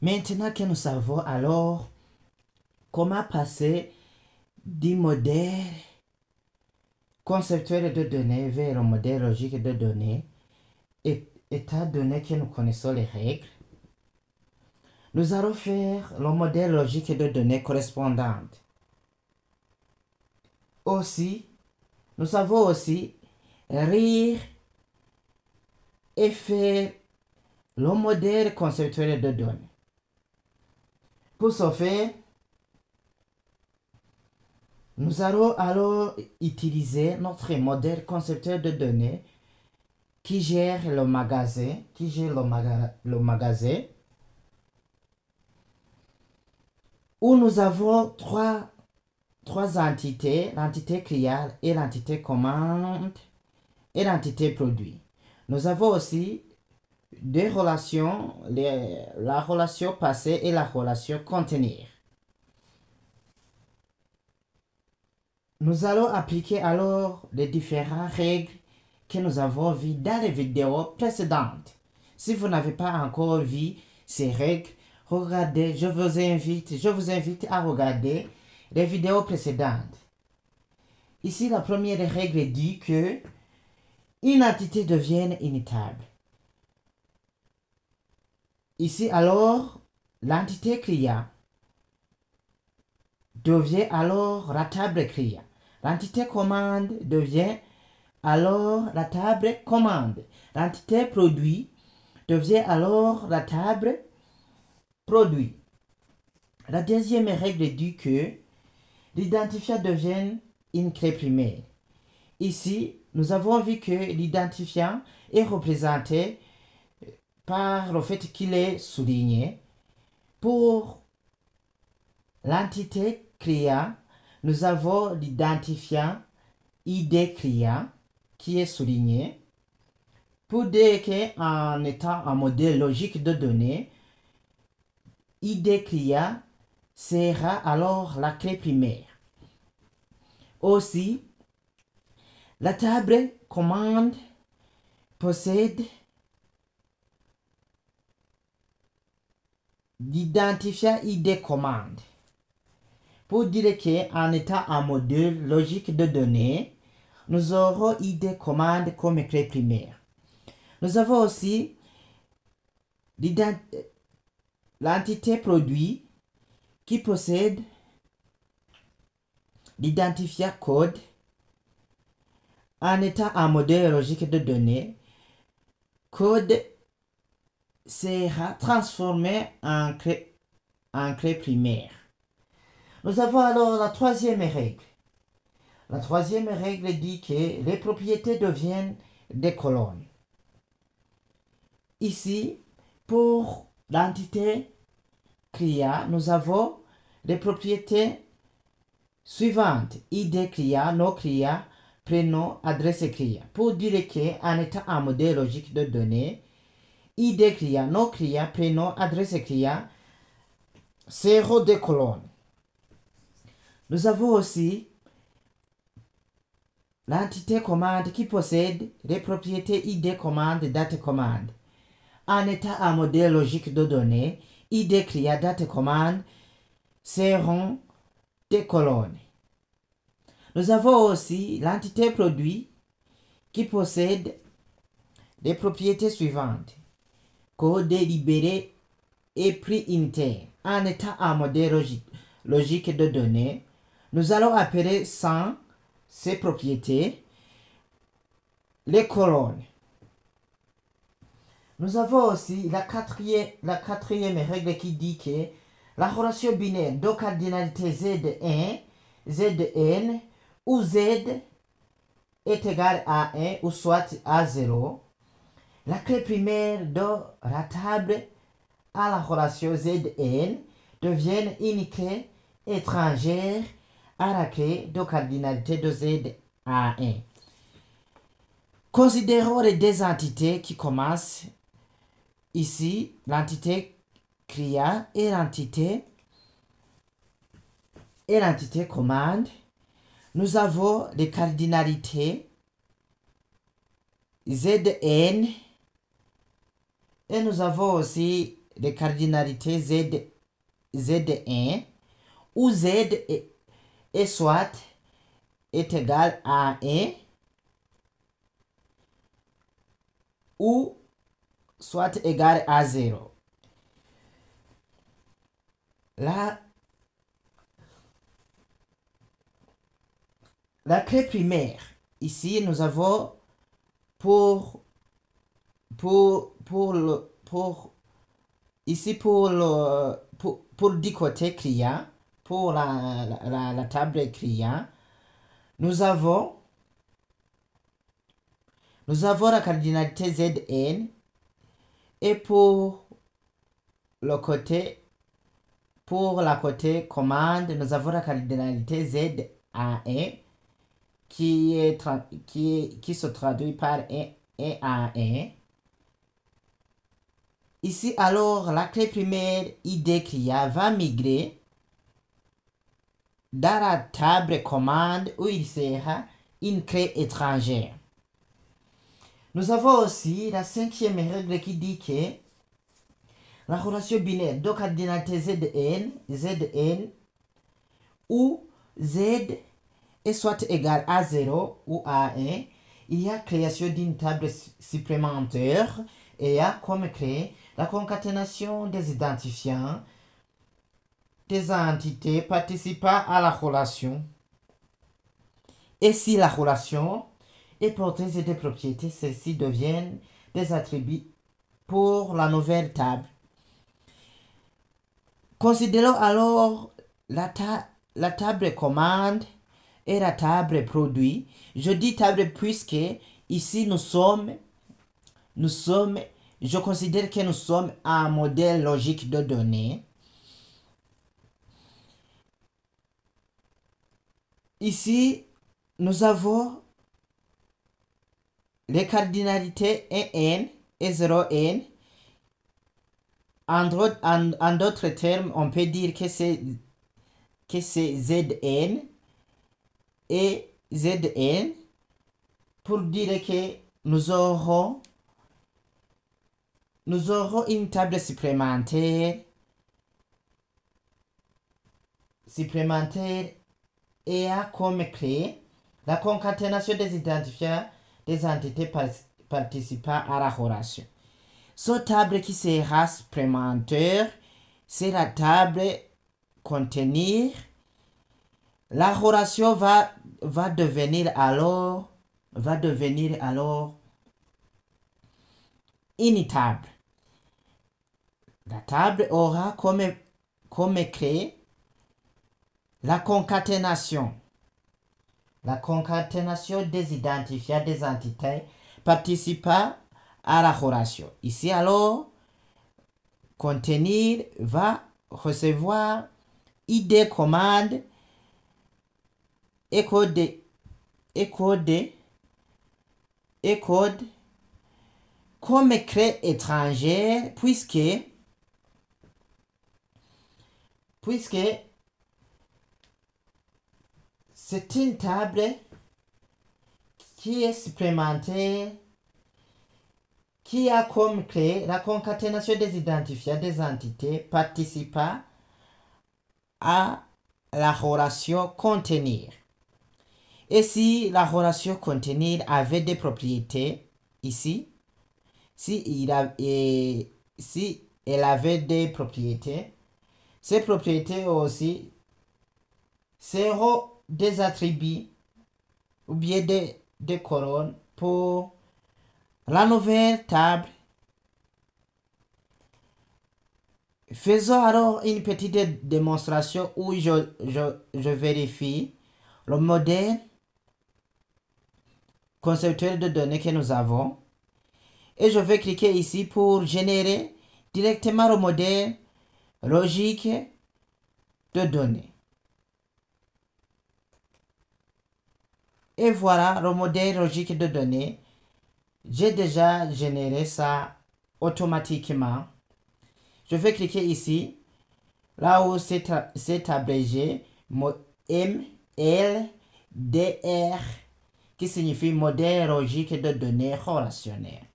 Maintenant que nous savons alors comment passer du modèle conceptuel de données vers le modèle logique de données, étant donné que nous connaissons les règles, nous allons faire le modèle logique de données correspondantes. Aussi, nous savons aussi lire et faire le modèle conceptuel de données. Pour ce faire, nous allons alors utiliser notre modèle conceptuel de données qui gère le magasin, le magasin, où nous avons trois entités, l'entité client et l'entité commande et l'entité produit. Nous avons aussi deux relations, la relation passée et la relation contenir. Nous allons appliquer alors les différentes règles que nous avons vues dans les vidéos précédentes. Si vous n'avez pas encore vu ces règles, regardez, je vous invite à regarder les vidéos précédentes. Ici, la première règle dit que une entité devient immutable. Ici, alors, l'entité client devient alors la table client. L'entité commande devient alors la table commande. L'entité produit devient alors la table produit. La deuxième règle dit que l'identifiant devient une clé primaire. Ici, nous avons vu que l'identifiant est représenté par le fait qu'il est souligné. Pour l'entité client, nous avons l'identifiant ID client qui est souligné. Pour dire qu'en étant un modèle logique de données, ID client sera alors la clé primaire. Aussi, la table commande possède l'identifiant ID commande. Pour dire qu'en étant un modèle logique de données, nous aurons ID commande comme clé primaire. Nous avons aussi l'entité produit qui possède l'identifiant code. En étant un modèle logique de données, code sera transformé en clé primaire. Nous avons alors la troisième règle. La troisième règle dit que les propriétés deviennent des colonnes. Ici, pour l'entité client, nous avons les propriétés suivantes. ID client, nom client, prénom, adresse client. Pour dire qu'en étant un modèle logique de données, ID client, nom client, prénom, adresse client seront des colonnes. Nous avons aussi l'entité commande qui possède les propriétés ID commande, date commande. En étant un modèle logique de données, ID client, date commande seront des colonnes. Nous avons aussi l'entité produit qui possède les propriétés suivantes. Code libéré et prix unitaire. En étant un modèle logique de données, nous allons appeler sans ces propriétés les colonnes. Nous avons aussi la quatrième règle qui dit que la relation binaire de cardinalité Z1, Zn où Z est égal à 1 ou soit à 0, la clé primaire de la table à la relation Zn devient une clé étrangère à la clé de cardinalité de Z à 1. Considérons les deux entités qui commencent ici, l'entité client et l'entité commande. Nous avons les cardinalités Zn et nous avons aussi les cardinalités Z1 où Z est soit est égal à 1 ou soit égal à 0. La clé primaire, ici nous avons pour du côté client, pour la table client, nous avons la cardinalité Zn, et pour la côté commande, nous avons la cardinalité Z1 qui se traduit par 1 à 1. Ici, alors, la clé primaire ID client va migrer dans la table commande où il sera une clé étrangère. Nous avons aussi la 5e règle qui dit que la relation binaire de cardinalité Zn, où Z est soit égal à 0 ou à 1, il y a création d'une table supplémentaire et il y a comme clé la concaténation des identifiants des entités participant à la relation. Et si la relation est porteuse de propriétés, celles-ci deviennent des attributs pour la nouvelle table. Considérons alors la table commande et la table produit. Je dis table puisque ici je considère que nous sommes un modèle logique de données. Ici, nous avons les cardinalités 1n et 0n. En d'autres termes, on peut dire que c'est Zn et Zn pour dire que nous aurons une table supplémentaire et a comme clé la concaténation des identifiants des entités participant à la relation. Cette table qui sera supplémentaire, c'est la table contenir. La relation va devenir alors une table. La table aura comme clé la concaténation des identifiants des entités participant à la relation. Ici alors, contenir va recevoir ID commande et code comme clé étrangère puisque c'est une table qui est supplémentaire qui a comme clé la concaténation des identifiants des entités participant à la relation contenir. Et si la relation contenir avait des propriétés, ici, si elle avait des propriétés, ces propriétés aussi seront des attributs ou bien des colonnes pour la nouvelle table. Faisons alors une petite démonstration où je vérifie le modèle conceptuel de données que nous avons. Et je vais cliquer ici pour générer directement le modèle logique de données. Et voilà le modèle logique de données. J'ai déjà généré ça automatiquement. Je vais cliquer ici, là où c'est abrégé, MLDR, qui signifie modèle logique de données relationnelles.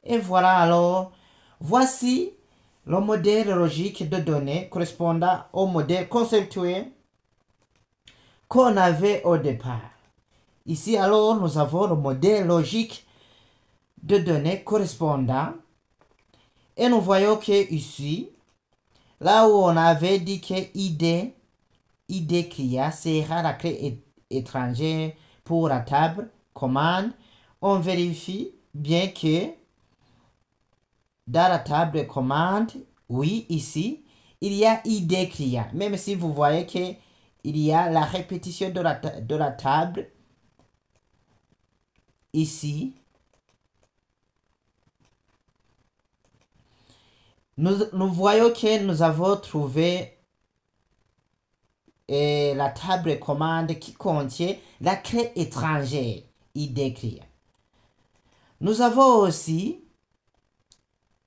Et voilà alors, voici le modèle logique de données correspondant au modèle conceptuel qu'on avait au départ. Ici, alors, nous avons le modèle logique de données correspondant. Et nous voyons que ici, là où on avait dit que ID CRIA sera la clé étrangère pour la table commande, on vérifie bien que dans la table commande, oui, ici, il y a ID CRIA. Même si vous voyez que il y a la répétition de la table ici. Nous voyons que nous avons trouvé la table commande qui contient la clé étrangère ID CRIA. Nous avons aussi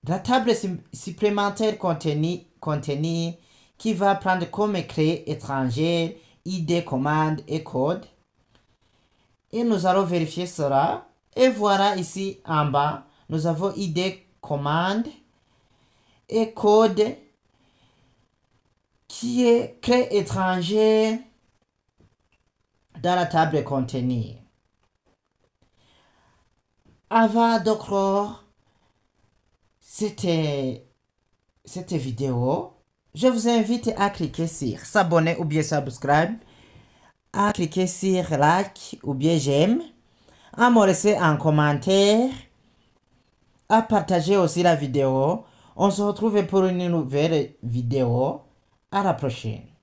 la table supplémentaire contenue qui va prendre comme clé étrangère ID commande et code. Et nous allons vérifier cela. Et voilà ici en bas, nous avons ID commande et code qui est clé étrangère dans la table contenue. Avant de clore cette vidéo, je vous invite à cliquer sur s'abonner ou bien subscribe, à cliquer sur like ou bien j'aime, à me laisser un commentaire, à partager aussi la vidéo. On se retrouve pour une nouvelle vidéo. À la prochaine.